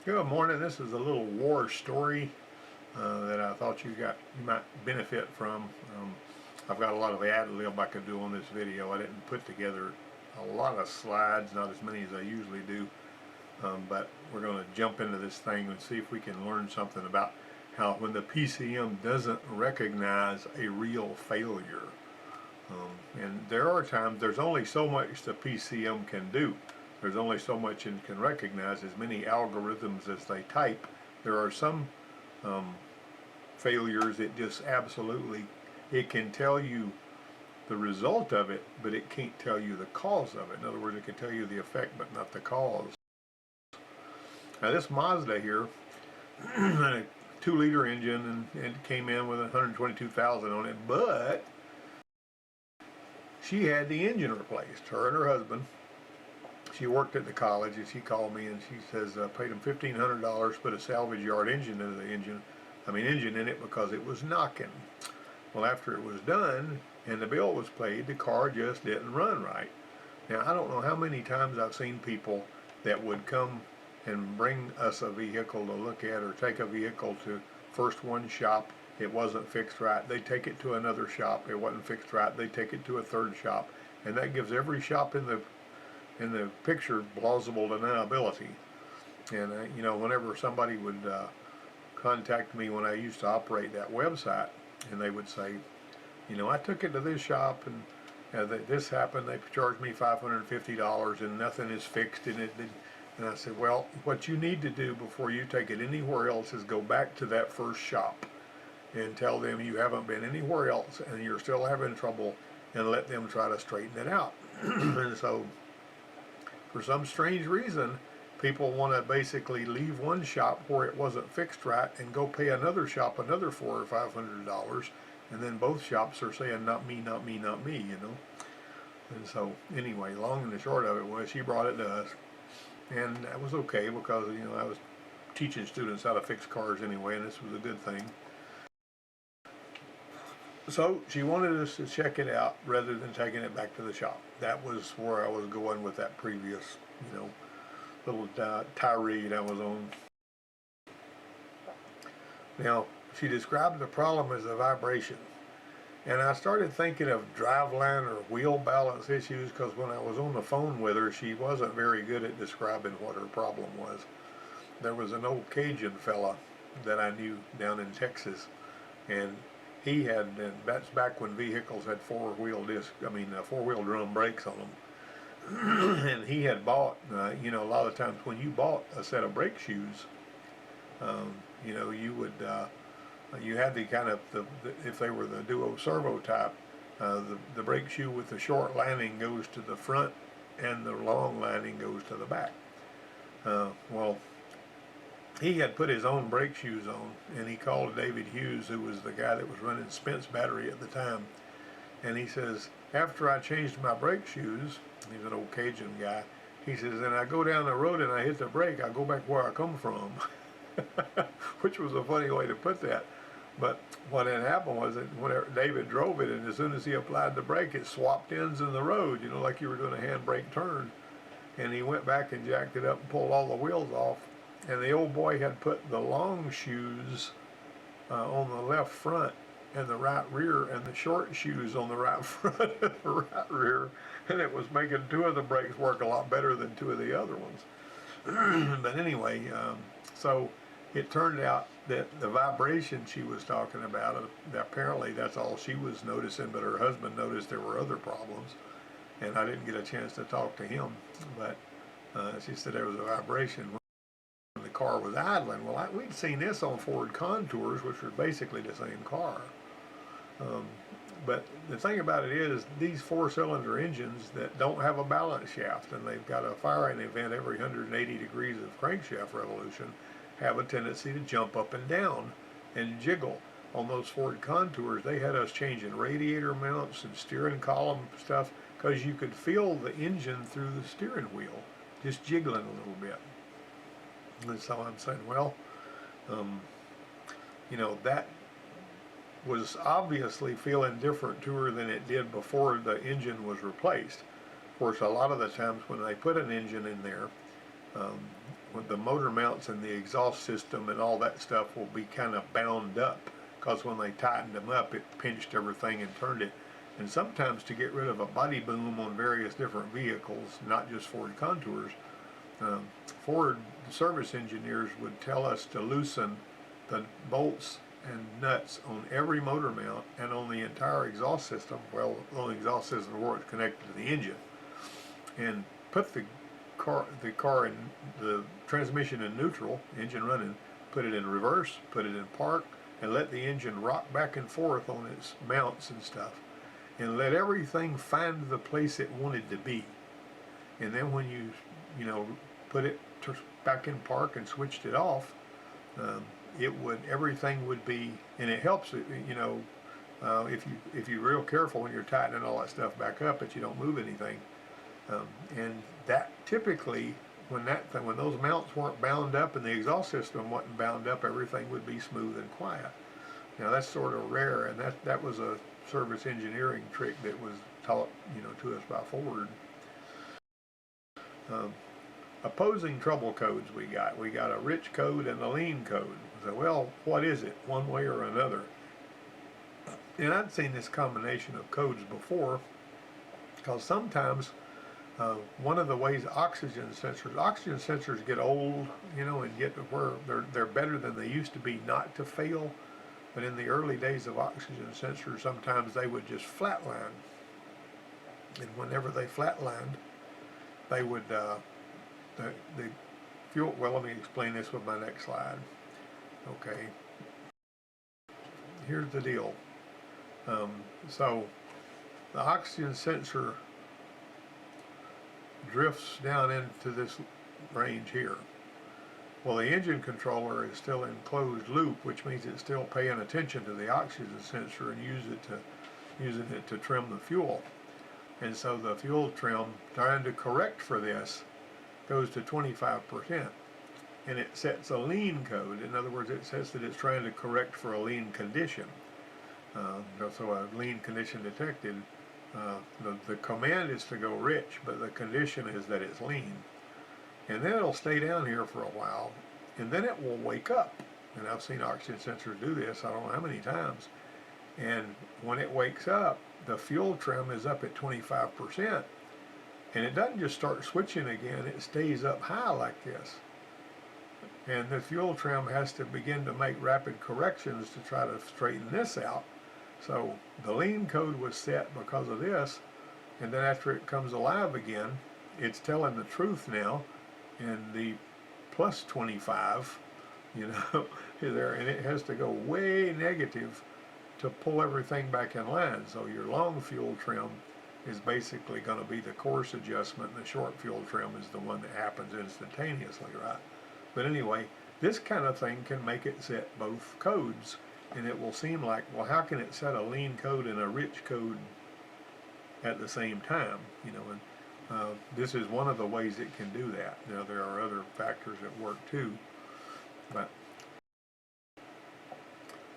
Good morning. This is a little war story that I thought you might benefit from. I've got a lot of ad lib I could do on this video. I didn't put together a lot of slides, not as many as I usually do, but we're going to jump into this thing and see if we can learn something about how when the PCM doesn't recognize a real failure. And there are times there's only so much the PCM can do. There's only so much it can recognize, as many algorithms as they type. There are some failures it just absolutely, it can tell you the result of it, but it can't tell you the cause of it. In other words, it can tell you the effect but not the cause. Now this Mazda here, a 2-liter engine, and it came in with 122,000 on it, but she had the engine replaced, her and her husband. She worked at the college, and she called me and she says, paid them $1,500, put a salvage yard engine into the engine in it because it was knocking. Well, after it was done and the bill was paid, the car just didn't run right. Now, I don't know how many times I've seen people that would come and bring us a vehicle to look at, or take a vehicle to first one shop, it wasn't fixed right. They take it to another shop, it wasn't fixed right. They take it to a third shop, and that gives every shop in the picture plausible deniability. And you know, whenever somebody would contact me when I used to operate that website, and they would say, you know, I took it to this shop and this happened, they charged me $550 and nothing is fixed in it. And I said, well, what you need to do before you take it anywhere else is go back to that first shop and tell them you haven't been anywhere else and you're still having trouble, and let them try to straighten it out. And so, for some strange reason, people want to basically leave one shop where it wasn't fixed right and go pay another shop another $400 or $500, and then both shops are saying, not me, not me, not me, you know. And so, anyway, long and the short of it was, she brought it to us, and that was okay because, you know, I was teaching students how to fix cars anyway, and this was a good thing. So she wanted us to check it out rather than taking it back to the shop. That was where I was going with that previous, you know, little tirade I was on. Now, she described the problem as a vibration. And I started thinking of driveline or wheel balance issues, because when I was on the phone with her, she wasn't very good at describing what her problem was. There was an old Cajun fella that I knew down in Texas, and he had, and that's back when vehicles had four-wheel drum brakes on them. And he had bought, you know, a lot of times when you bought a set of brake shoes, you know, you would, you had the kind of, if they were the duo servo type, the brake shoe with the short lining goes to the front and the long lining goes to the back. Well, he had put his own brake shoes on, and he called David Hughes, who was the guy that was running Spence Battery at the time, and he says, after I changed my brake shoes, he's an old Cajun guy, he says, and I go down the road and I hit the brake, I go back where I come from. Which was a funny way to put that. But what had happened was that whenever David drove it, and as soon as he applied the brake, it swapped ends in the road, you know, like you were doing a handbrake turn. And he went back and jacked it up and pulled all the wheels off. And the old boy had put the long shoes on the left front and the right rear, and the short shoes on the right front and the right rear. And it was making two of the brakes work a lot better than two of the other ones. But anyway, so it turned out that the vibration she was talking about, apparently that's all she was noticing, but her husband noticed there were other problems, and I didn't get a chance to talk to him, but she said there was a vibration when the car was idling. Well, we'd seen this on Ford Contours, which were basically the same car. But the thing about it is, these four-cylinder engines that don't have a balance shaft, and they've got a firing event every 180 degrees of crankshaft revolution, have a tendency to jump up and down and jiggle. On those Ford Contours, they had us changing radiator mounts and steering column stuff, because you could feel the engine through the steering wheel just jiggling a little bit. And so I'm saying, well, you know, that was obviously feeling different to her than it did before the engine was replaced. Of course, a lot of the times when they put an engine in there, when the motor mounts and the exhaust system and all that stuff will be kind of bound up, because when they tightened them up, it pinched everything and turned it. And sometimes to get rid of a body boom on various different vehicles, not just Ford Contours, Ford service engineers would tell us to loosen the bolts and nuts on every motor mount and on the entire exhaust system, well, on the exhaust system where it's connected to the engine, and put the car in the transmission in neutral, engine running, put it in reverse, put it in park, and let the engine rock back and forth on its mounts and stuff, and let everything find the place it wanted to be. And then when you put it back in park and switched it off, everything would be, and it helps it, if you're real careful when you're tightening all that stuff back up, that you don't move anything. And that typically, when those mounts weren't bound up and the exhaust system wasn't bound up, everything would be smooth and quiet. Now that's sort of rare, and that was a service engineering trick that was taught to us by Ford. Opposing trouble codes we got a rich code and a lean code. So, well, what is it, one way or another? And I'd seen this combination of codes before, because sometimes one of the ways oxygen sensors get old, and get to where they're better than they used to be not to fail. But in the early days of oxygen sensors, sometimes they would just flatline. And whenever they flatlined, they would, the fuel, well, let me explain this with my next slide. Okay, here's the deal. So the oxygen sensor drifts down into this range here. Well, the engine controller is still in closed loop, which means it's still paying attention to the oxygen sensor and using it to trim the fuel. And so the fuel trim, trying to correct for this, goes to 25%. And it sets a lean code. In other words, it says that it's trying to correct for a lean condition. So a lean condition detected. The command is to go rich, but the condition is that it's lean. And then it'll stay down here for a while, and then it will wake up. And I've seen oxygen sensors do this, I don't know how many times. And when it wakes up, the fuel trim is up at 25%. And it doesn't just start switching again, it stays up high like this. And the fuel trim has to begin to make rapid corrections to try to straighten this out. So the lean code was set because of this, and then after it comes alive again, it's telling the truth now, and the plus 25, is there, and it has to go way negative to pull everything back in line. So your long fuel trim is basically going to be the course adjustment, and the short fuel trim is the one that happens instantaneously, right? But anyway, this kind of thing can make it set both codes, and it will seem like, well, how can it set a lean code and a rich code at the same time? And this is one of the ways it can do that. Now, there are other factors at work too. But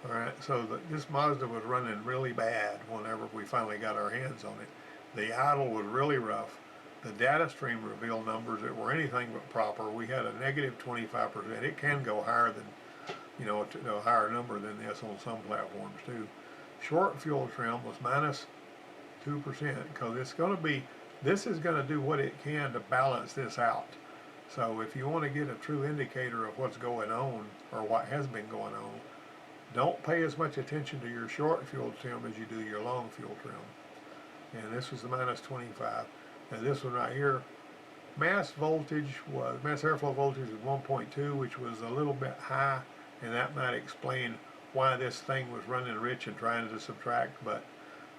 all right, so this Mazda was running really bad whenever we finally got our hands on it. The idle was really rough. The data stream revealed numbers that were anything but proper. We had a negative 25%. It can go higher than, to a higher number than this on some platforms too. Short fuel trim was minus 2%, because this is going to do what it can to balance this out. So if you want to get a true indicator of what's going on, or what has been going on, don't pay as much attention to your short fuel trim as you do your long fuel trim. And this was the minus 25. And this one right here, mass airflow voltage was 1.2, which was a little bit high, and that might explain why this thing was running rich and trying to subtract. But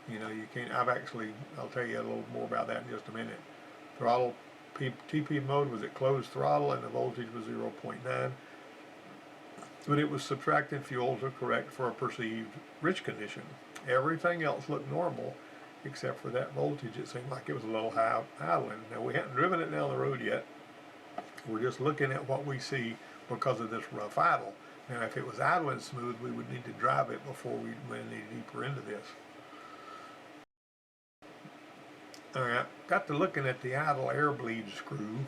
you can't. I'll tell you a little more about that in just a minute. Throttle TP mode was at closed throttle, and the voltage was 0.9. But it was subtracting fuel to correct for a perceived rich condition. Everything else looked normal, except for that voltage. It seemed like it was a little high idling. Now, we hadn't driven it down the road yet. We're just looking at what we see because of this rough idle. Now, if it was idling smooth, we would need to drive it before we went any deeper into this. All right, got to looking at the idle air bleed screw,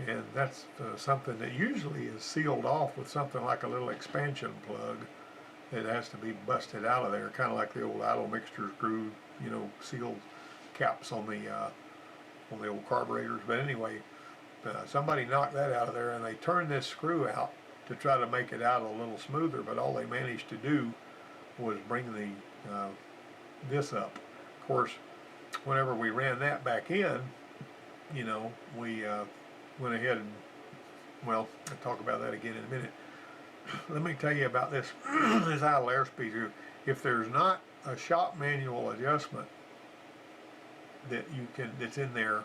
and that's something that usually is sealed off with something like a little expansion plug. It has to be busted out of there, kind of like the old idle mixture screw, you know, sealed caps on the old carburetors. But anyway, somebody knocked that out of there, and they turned this screw out to try to make it out a little smoother. But all they managed to do was bring this up. Of course, whenever we ran that back in, you know, we went ahead and, well, I'll talk about that again in a minute. Let me tell you about this this idle airspeed here. If there's not a shop manual adjustment that's in there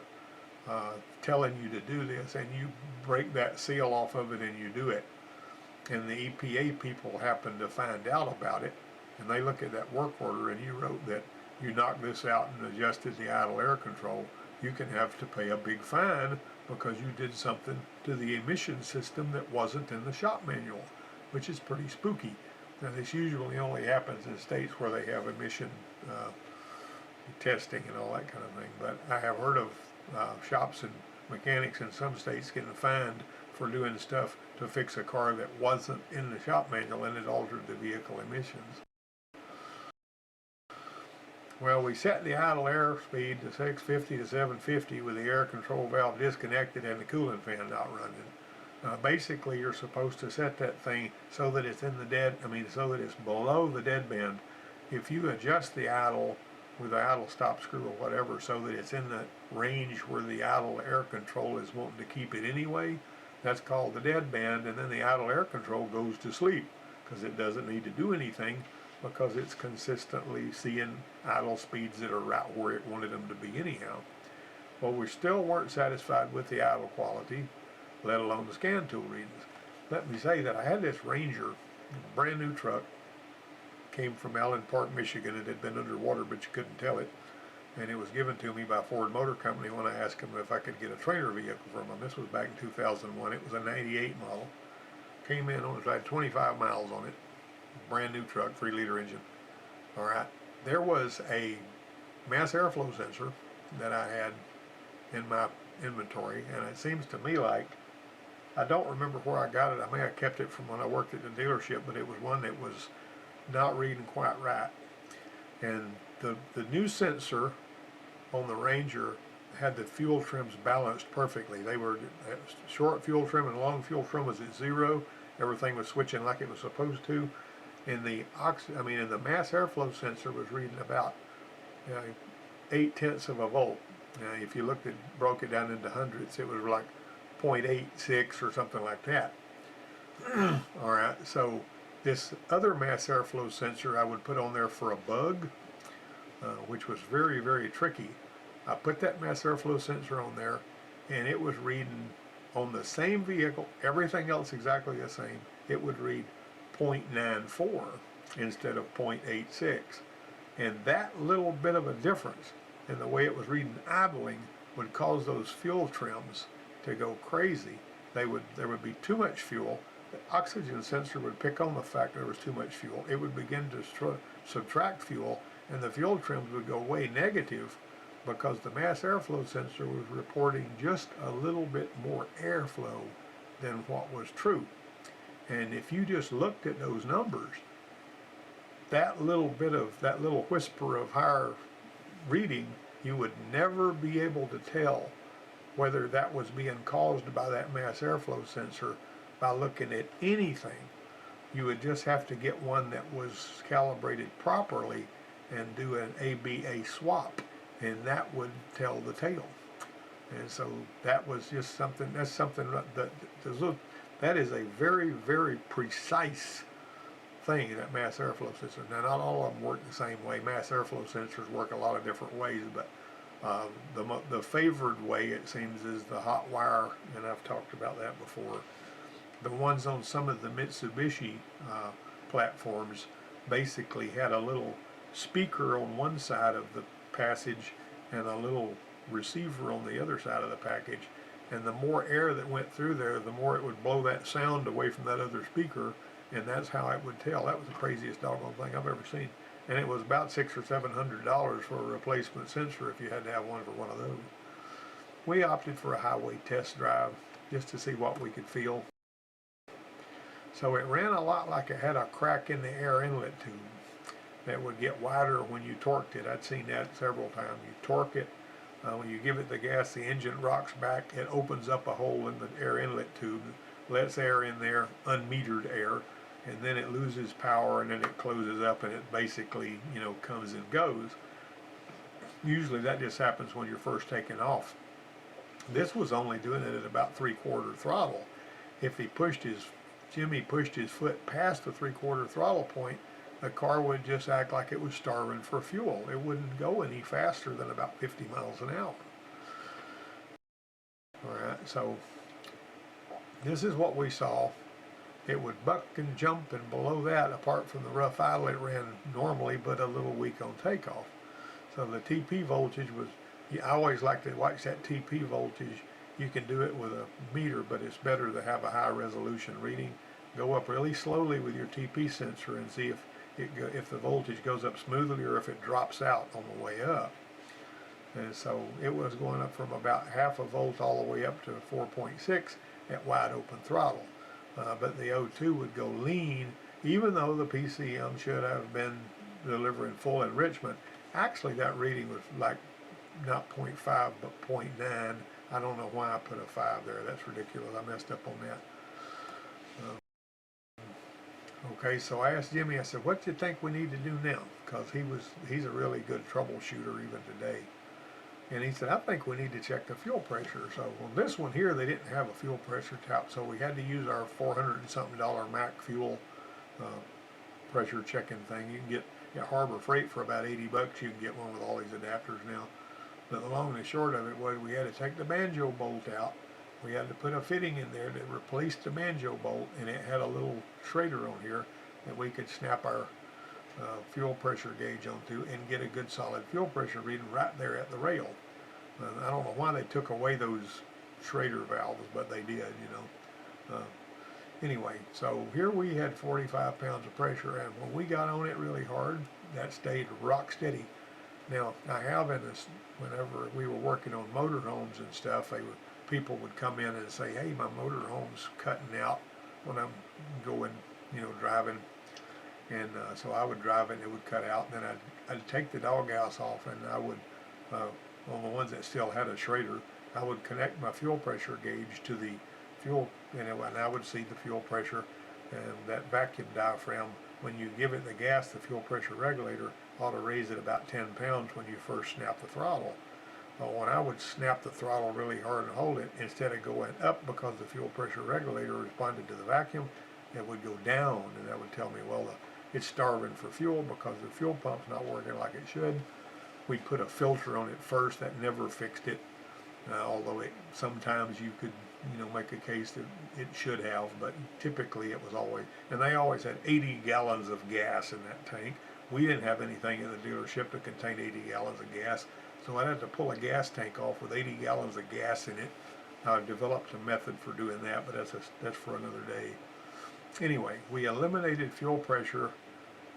telling you to do this, and you break that seal off of it and you do it, and the EPA people happen to find out about it, and they look at that work order and you wrote that you knocked this out and adjusted the idle air control, you can have to pay a big fine because you did something to the emission system that wasn't in the shop manual, which is pretty spooky. Now, this usually only happens in states where they have emission testing and all that kind of thing, but I have heard of shops and mechanics in some states getting fined for doing stuff to fix a car that wasn't in the shop manual, and it altered the vehicle emissions. Well, we set the idle air speed to 650 to 750 with the air control valve disconnected and the coolant fan not running. Basically, you're supposed to set that thing so that it's so that it's below the dead band. If you adjust the idle with the idle stop screw or whatever so that it's in the range where the idle air control is wanting to keep it anyway, that's called the dead band, and then the idle air control goes to sleep because it doesn't need to do anything because it's consistently seeing idle speeds that are right where it wanted them to be anyhow. Well, we still weren't satisfied with the idle quality, let alone the scan tool readings. Let me say that I had this Ranger, a brand new truck, came from Allen Park, Michigan. It had been underwater, but you couldn't tell it. And it was given to me by Ford Motor Company when I asked them if I could get a trailer vehicle from them. This was back in 2001. It was a 98 model. Came in on it, had 25 miles on it. Brand new truck, 3-liter engine. All right. There was a mass airflow sensor that I had in my inventory, and it seems to me like, I don't remember where I got it. I may have kept it from when I worked at the dealership, but it was one that was not reading quite right. And the new sensor on the Ranger had the fuel trims balanced perfectly. They were short fuel trim and long fuel trim was at 0. Everything was switching like it was supposed to. And the mass airflow sensor was reading about 0.8 of a volt. Now, if you broke it down into hundredths, it was like 0.86 or something like that. All right, so this other mass airflow sensor I would put on there for a bug, which was very, very tricky. I put that mass airflow sensor on there, and it was reading on the same vehicle, everything else exactly the same. It would read 0.94 instead of 0.86. And that little bit of a difference in the way it was reading idling would cause those fuel trims to go crazy. There would be too much fuel. The oxygen sensor would pick on the fact there was too much fuel. It would begin to subtract fuel, and the fuel trims would go way negative because the mass airflow sensor was reporting just a little bit more airflow than what was true. And if you just looked at those numbers, that little whisper of higher reading, you would never be able to tell whether that was being caused by that mass airflow sensor by looking at anything. You would just have to get one that was calibrated properly and do an ABA swap, and that would tell the tale. And so that was just something, that is a very, very precise thing, that mass airflow sensor. Now, not all of them work the same way. Mass airflow sensors work a lot of different ways, but the favored way, it seems, is the hot wire, and I've talked about that before. The ones on some of the Mitsubishi platforms basically had a little speaker on one side of the passage and a little receiver on the other side of the package, and the more air that went through there, the more it would blow that sound away from that other speaker, and that's how it would tell. That was the craziest doggone thing I've ever seen. And it was about $600 or $700 for a replacement sensor if you had to have one for one of those. We opted for a highway test drive, just to see what we could feel. So it ran a lot like it had a crack in the air inlet tube that would get wider when you torqued it. I'd seen that several times. You torque it, when you give it the gas, the engine rocks back, it opens up a hole in the air inlet tube, lets air in there, unmetered air, and then it loses power, and then it closes up, and it basically, comes and goes. Usually that just happens when you're first taking off. This was only doing it at about 3/4 throttle. If Jimmy pushed his foot past the 3/4 throttle point, the car would just act like it was starving for fuel. It wouldn't go any faster than about 50 miles an hour. All right, so this is what we saw. It would buck and jump, and below that, apart from the rough idle, it ran normally, but a little weak on takeoff. So the TP voltage was, I always like to watch that TP voltage. You can do it with a meter, but it's better to have a high resolution reading. Go up really slowly with your TP sensor and see if the voltage goes up smoothly or if it drops out on the way up. And so it was going up from about 0.5 volt all the way up to 4.6 at wide open throttle. But the O2 would go lean, even though the PCM should have been delivering full enrichment. Actually, that reading was like not 0.5 but 0.9. I don't know why I put a 5 there. That's ridiculous. I messed up on that. Okay, so I asked Jimmy, I said, what do you think we need to do now? Because he's a really good troubleshooter even today. And he said, I think we need to check the fuel pressure. So on this one here, they didn't have a fuel pressure tap, so we had to use our $400 and something Mac fuel pressure checking thing. You can get at Harbor Freight for about $80. You can get one with all these adapters now. But the long and the short of it was we had to take the banjo bolt out. We had to put a fitting in there that replaced the banjo bolt, and it had a little Schrader on here that we could snap our fuel pressure gauge onto and get a good solid fuel pressure reading right there at the rail. I don't know why they took away those Schrader valves, but they did, Anyway, so here we had 45 pounds of pressure, and when we got on it really hard, that stayed rock steady. Now, I have in this, whenever we were working on motorhomes and stuff, people would come in and say, hey, my motorhome's cutting out when I'm going, driving. And so I would drive it and it would cut out. And then I'd take the doghouse off, and I would, on the ones that still had a Schrader, I would connect my fuel pressure gauge to the fuel, and I would see the fuel pressure. And that vacuum diaphragm, when you give it the gas, the fuel pressure regulator ought to raise it about 10 pounds when you first snap the throttle. But when I would snap the throttle really hard and hold it, instead of going up because the fuel pressure regulator responded to the vacuum, it would go down, and that would tell me, well, it's starving for fuel because the fuel pump's not working like it should. We put a filter on it first. That never fixed it, although sometimes you could make a case that it should have, but typically it was always, and they always had 80 gallons of gas in that tank. We didn't have anything in the dealership to contain 80 gallons of gas, so I'd have to pull a gas tank off with 80 gallons of gas in it. I developed a method for doing that, but that's for another day. Anyway, we eliminated fuel pressure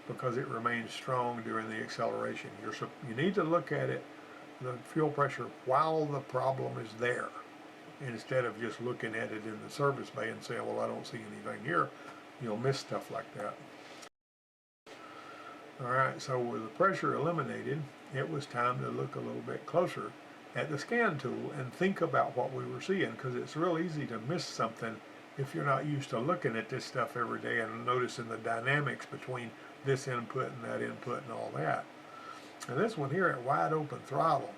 because it remained strong during the acceleration. You need to look at it, the fuel pressure, while the problem is there, instead of just looking at it in the service bay and saying, well, I don't see anything here. You'll miss stuff like that. All right, so with the pressure eliminated, it was time to look a little bit closer at the scan tool and think about what we were seeing, because it's real easy to miss something if you're not used to looking at this stuff every day and noticing the dynamics between this input and that input and all that. And this one here at wide open throttle,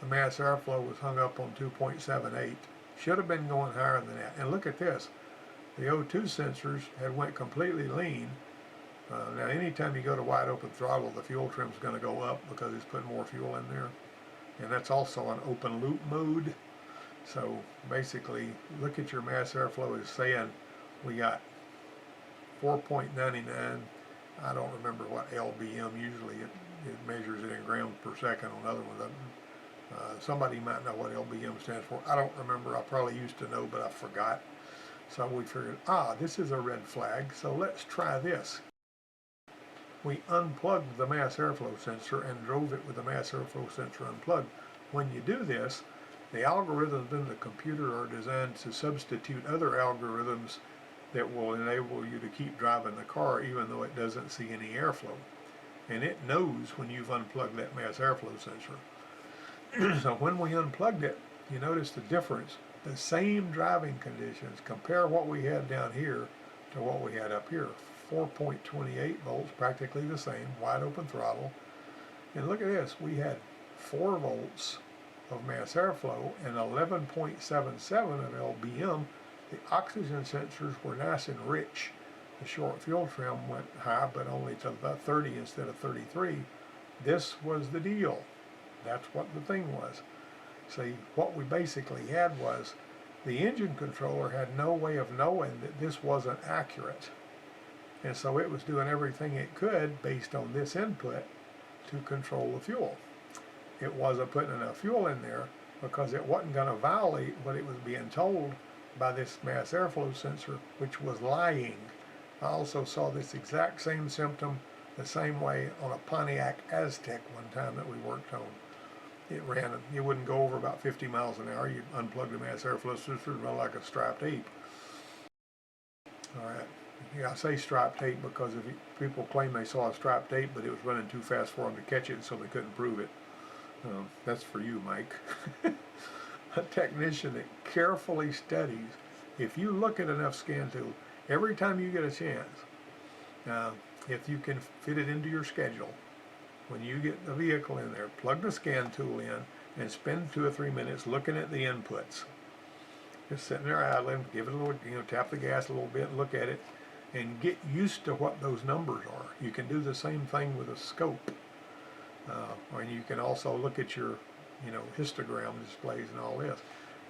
the mass airflow was hung up on 2.78. Should have been going higher than that. And look at this. The O2 sensors had went completely lean. Now anytime you go to wide open throttle, the fuel trim's going to go up because it's putting more fuel in there. And that's also an open loop mode. So basically, look at your mass airflow is saying we got 4.99. I don't remember what LBM, usually it measures it in grams per second. On other ones, somebody might know what LBM stands for. I don't remember. I probably used to know, but I forgot. So we figured, this is a red flag, so let's try this. We unplugged the mass airflow sensor and drove it with the mass airflow sensor unplugged. When you do this, The algorithms in the computer are designed to substitute other algorithms that will enable you to keep driving the car even though it doesn't see any airflow. And it knows when you've unplugged that mass airflow sensor. So when we unplugged it, you notice the difference. The same driving conditions, compare what we had down here to what we had up here. 4.28 volts, practically the same, wide open throttle. And look at this, we had 4 volts of mass airflow and 11.77 of LBM. The oxygen sensors were nice and rich. The short fuel trim went high, but only to about 30 instead of 33. This was the deal. That's what the thing was. See, what we basically had was the engine controller had no way of knowing that this wasn't accurate. And so it was doing everything it could based on this input to control the fuel. It wasn't putting enough fuel in there because it wasn't going to violate what it was being told by this mass airflow sensor, which was lying. I also saw this exact same symptom the same way on a Pontiac Aztec one time that we worked on. It wouldn't go over about 50 miles an hour. You unplug the mass airflow sensor and run like a striped ape. All right. Yeah, I say striped ape because people claim they saw a striped ape, but it was running too fast for them to catch it, so they couldn't prove it. That's for you, Mike. A technician that carefully studies. If you look at enough scan tools, every time you get a chance, if you can fit it into your schedule, when you get the vehicle in there, plug the scan tool in and spend 2 or 3 minutes looking at the inputs. Just sitting there idling, give it a little, tap the gas a little bit, look at it, and get used to what those numbers are. You can do the same thing with a scope. And you can also look at your, histogram displays and all this.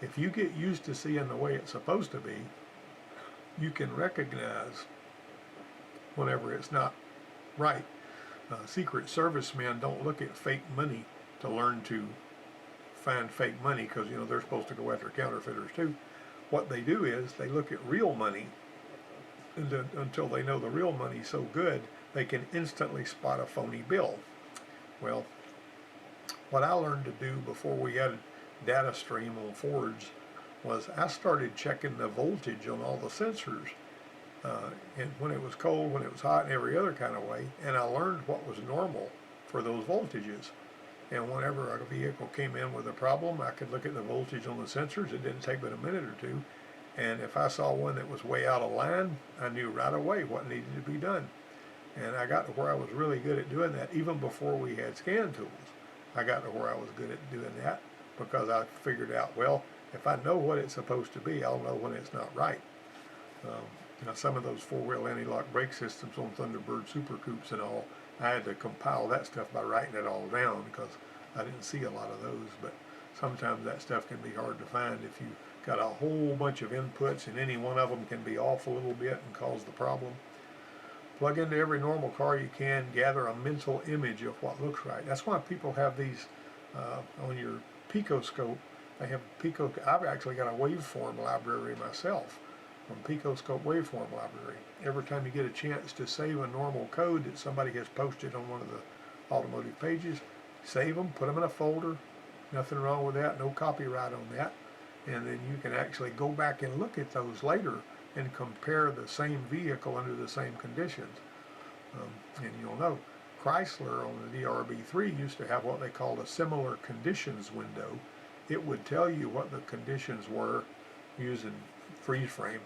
If you get used to seeing the way it's supposed to be, you can recognize whenever it's not right. Secret Service men don't look at fake money to learn to find fake money because, they're supposed to go after counterfeiters too. What they do is they look at real money until they know the real money's so good, they can instantly spot a phony bill. Well, what I learned to do before we had data stream on Fords was I started checking the voltage on all the sensors. And when it was cold, when it was hot, and every other kind of way, and I learned what was normal for those voltages. And whenever a vehicle came in with a problem, I could look at the voltage on the sensors. It didn't take but a minute or two. And if I saw one that was way out of line, I knew right away what needed to be done. And I got to where I was really good at doing that even before we had scan tools. I got to where I was good at doing that because I figured out, well, if I know what it's supposed to be, I'll know when it's not right. Some of those four-wheel anti-lock brake systems on Thunderbird Super Coupes and all, I had to compile that stuff by writing it all down because I didn't see a lot of those. But sometimes that stuff can be hard to find if you got a whole bunch of inputs and any one of them can be off a little bit and cause the problem. Plug into every normal car you can, gather a mental image of what looks right. That's why people have these on your picoscope. They have I've actually got a waveform library myself from Picoscope Waveform Library. Every time you get a chance to save a normal code that somebody has posted on one of the automotive pages, save them, put them in a folder. Nothing wrong with that, no copyright on that. And then you can actually go back and look at those later and compare the same vehicle under the same conditions. And you'll know, Chrysler on the DRB3 used to have what they called a similar conditions window. It would tell you what the conditions were using freeze frame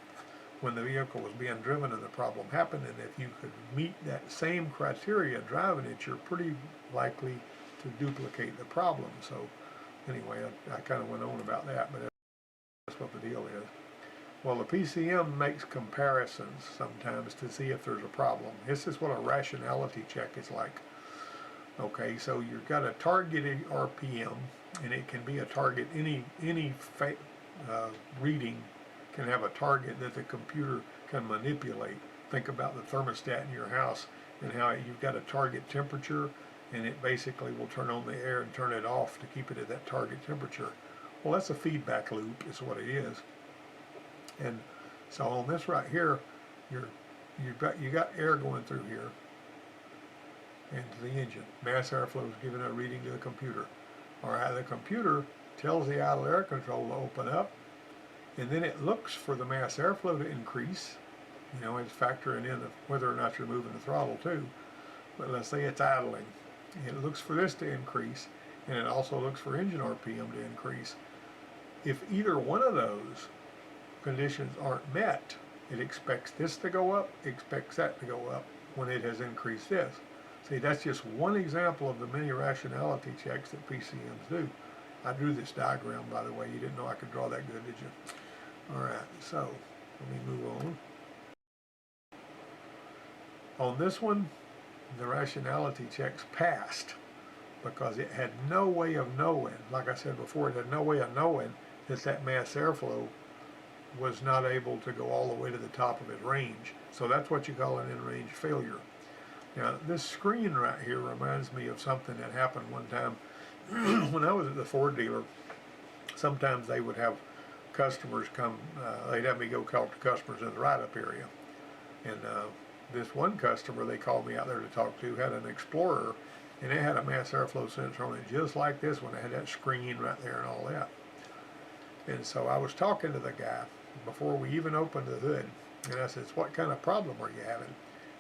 when the vehicle was being driven and the problem happened, and if you could meet that same criteria driving it, you're pretty likely to duplicate the problem. So anyway, I kind of went on about that, but that's what the deal is. Well, the PCM makes comparisons sometimes to see if there's a problem. This is what a rationality check is like. Okay, so you've got a targeted RPM, and it can be a target, any reading can have a target that the computer can manipulate. Think about the thermostat in your house and how you've got a target temperature, and it basically will turn on the air and turn it off to keep it at that target temperature. Well, that's a feedback loop is what it is. And so on this right here, you got air going through here into the engine. Mass airflow is giving a reading to the computer. All right, the computer tells the idle air control to open up, and then it looks for the mass airflow to increase. You know, it's factoring in whether or not you're moving the throttle too. But let's say it's idling. It looks for this to increase, and it also looks for engine RPM to increase. If either one of those conditions aren't met, it expects this to go up, expects that to go up when it has increased this. See, that's just one example of the many rationality checks that PCMs do. I drew this diagram, by the way. You didn't know I could draw that good, did you? All right, so let me move on. On this one, the rationality checks passed because it had no way of knowing, like I said before, it had no way of knowing that mass airflow was not able to go all the way to the top of its range. So that's what you call an in-range failure. Now, this screen right here reminds me of something that happened one time when I was at the Ford dealer. Sometimes they would have customers come, they'd have me go talk to customers in the write-up area. And this one customer they called me out there to talk to had an Explorer, and it had a mass airflow sensor on it just like this one. It had that screen right there and all that. And so I was talking to the guy before we even opened the hood, and I said, "What kind of problem are you having?"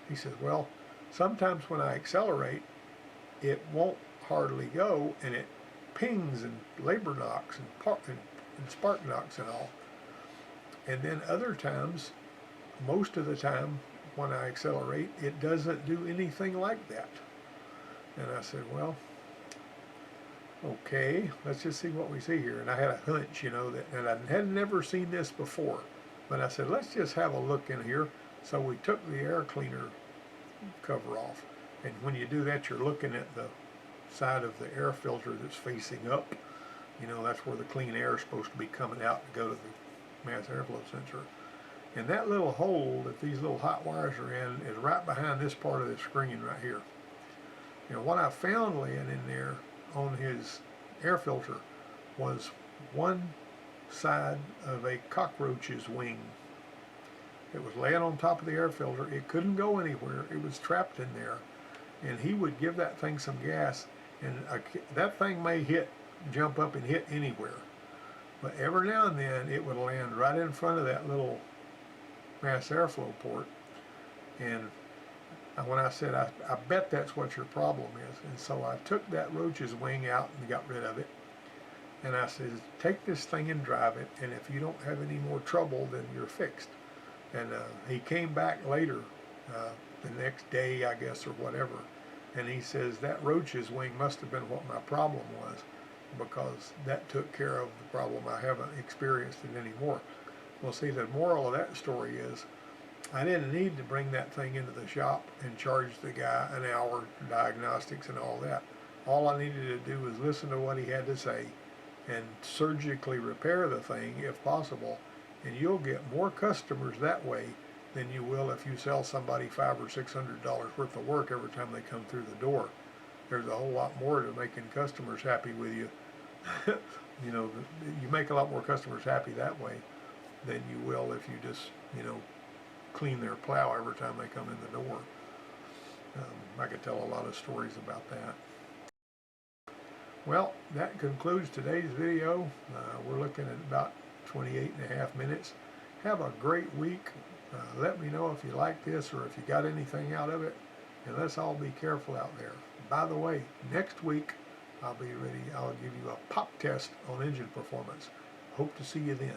He says, "Well, sometimes when I accelerate, it won't hardly go, and it pings and labor knocks and spark knocks and all. And then other times, most of the time, when I accelerate, it doesn't do anything like that." And I said, "Well, okay, let's just see what we see here." And I had a hunch, you know, and I had never seen this before. But I said, let's just have a look in here. So we took the air cleaner cover off. And when you do that, you're looking at the side of the air filter that's facing up. You know, that's where the clean air is supposed to be coming out to go to the mass airflow sensor. And that little hole that these little hot wires are in is right behind this part of the screen right here. You know, what I found laying in there on his air filter was one side of a cockroach's wing. It was laying on top of the air filter. It couldn't go anywhere. It was trapped in there. And he would give that thing some gas, and that thing may jump up and hit anywhere. But every now and then it would land right in front of that little mass airflow port. And when I said, I bet that's what your problem is. And so I took that roach's wing out and got rid of it. And I said, take this thing and drive it, and if you don't have any more trouble, then you're fixed. And he came back later, the next day, I guess, or whatever, and he says that roach's wing must have been what my problem was, because that took care of the problem. I haven't experienced it anymore. Well, see, the moral of that story is I didn't need to bring that thing into the shop and charge the guy an hour for diagnostics and all that. All I needed to do was listen to what he had to say and surgically repair the thing if possible, and you'll get more customers that way than you will if you sell somebody $500 or $600 worth of work every time they come through the door. There's a whole lot more to making customers happy with you. You know, you make a lot more customers happy that way than you will if you just, you know, clean their plow every time they come in the door. I could tell a lot of stories about that. Well, that concludes today's video. We're looking at about 28.5 minutes. Have a great week. Let me know if you like this or if you got anything out of it. And let's all be careful out there. By the way, next week I'll be ready. I'll give you a pop test on engine performance. Hope to see you then.